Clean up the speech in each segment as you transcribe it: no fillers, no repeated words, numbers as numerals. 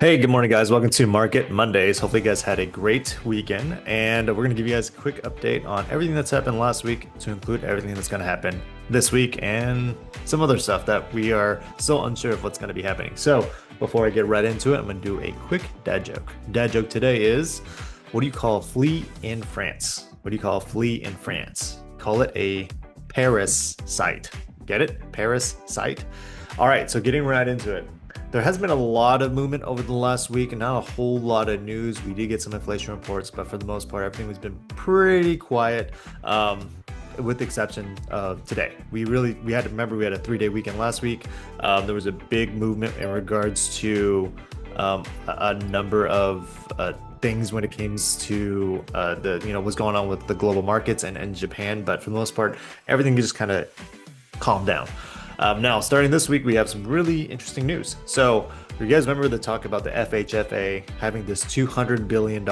Hey, good morning, guys. Welcome to Market Mondays. Hopefully, you guys had a great weekend, and we're going to give you guys a quick update on everything that's happened last week to include everything that's going to happen this week and some other stuff that we are still unsure of what's going to be happening. So, before I get right into it, I'm going to do a quick dad joke. Dad joke today is, what do you call a flea in France? What do you call a flea in France? Call it a Paris site. Get it? Paris site. All right, so getting right into it. There has been a lot of movement over the last week and not a whole lot of news. We did get some inflation reports, but for the most part, everything has been pretty quiet, with the exception of today. We had to remember we had a 3-day weekend last week. There was a big movement in regards to a number of things when it comes to what's going on with the global markets and Japan. But for the most part, everything just kind of calmed down. Now, starting this week, we have some really interesting news. So, you guys remember the talk about the FHFA having this $200 billion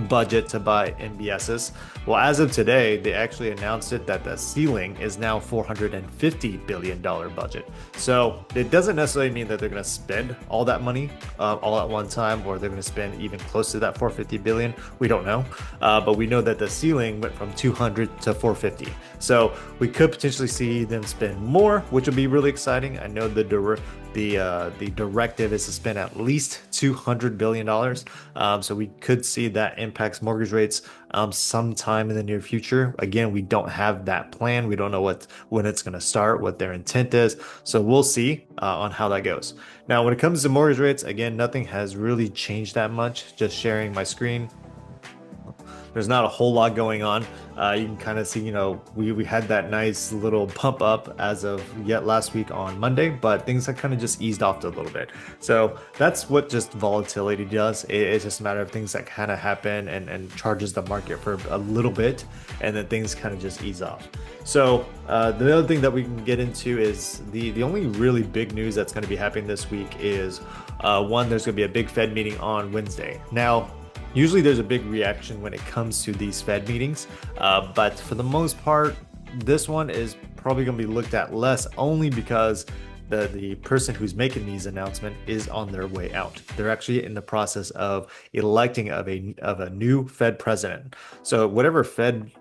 budget to buy MBSs? Well, as of today, they actually announced it that the ceiling is now $450 billion budget. So it doesn't necessarily mean that they're going to spend all that money all at one time, or they're going to spend even close to that 450 billion. We don't know, but we know that the ceiling went from 200 to 450. So we could potentially see them spend more, which would be really exciting. I know the directive is to spend at least $200 billion. So we could see that impacts mortgage rates sometime in the near future. Again, we don't have that plan. We don't know when it's going to start, what their intent is. So we'll see on how that goes. Now, when it comes to mortgage rates, again, nothing has really changed that much. Just sharing my screen. There's not a whole lot going on. You can kind of see, we had that nice little pump up as of yet last week on Monday, but things have kind of just eased off a little bit. So that's what just volatility does. It's just a matter of things that kind of happen and charges the market for a little bit, and then things kind of just ease off. So the other thing that we can get into is the only really big news that's going to be happening this week is one, there's going to be a big Fed meeting on Wednesday. Now, usually there's a big reaction when it comes to these Fed meetings, but for the most part, this one is probably going to be looked at less, only because the person who's making these announcements is on their way out. They're actually in the process of electing of a new Fed president. So whatever Fed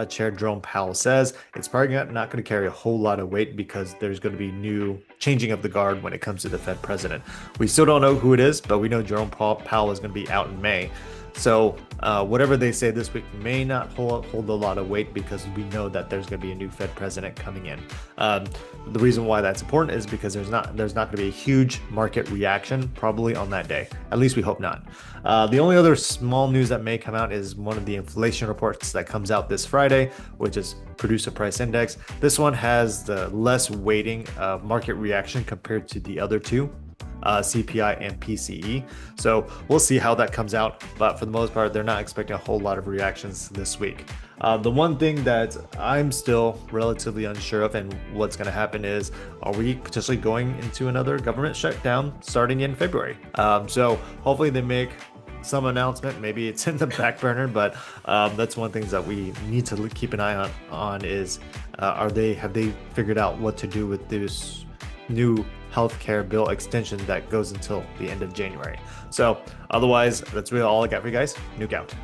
Chair Jerome Powell says, it's probably not going to carry a whole lot of weight, because there's going to be new changing of the guard when it comes to the Fed president. We still don't know who it is, but we know Jerome Powell is going to be out in May. So whatever they say this week may not hold a lot of weight, because we know that there's going to be a new Fed president coming in. The reason why that's important is because there's not going to be a huge market reaction probably on that day. At least we hope not. The only other small news that may come out is one of the inflation reports that comes out this Friday, which is Producer Price Index. This one has the less weighting of market reaction compared to the other two. CPI and PCE. So we'll see how that comes out, but for the most part, they're not expecting a whole lot of reactions this week. The one thing that I'm still relatively unsure of and what's going to happen is, are we potentially going into another government shutdown starting in February? So hopefully they make some announcement. Maybe it's in the back burner, but that's one thing that we need to keep an eye on is, have they figured out what to do with this new healthcare bill extension that goes until the end of January? So otherwise, that's really all I got for you guys. Nuke out.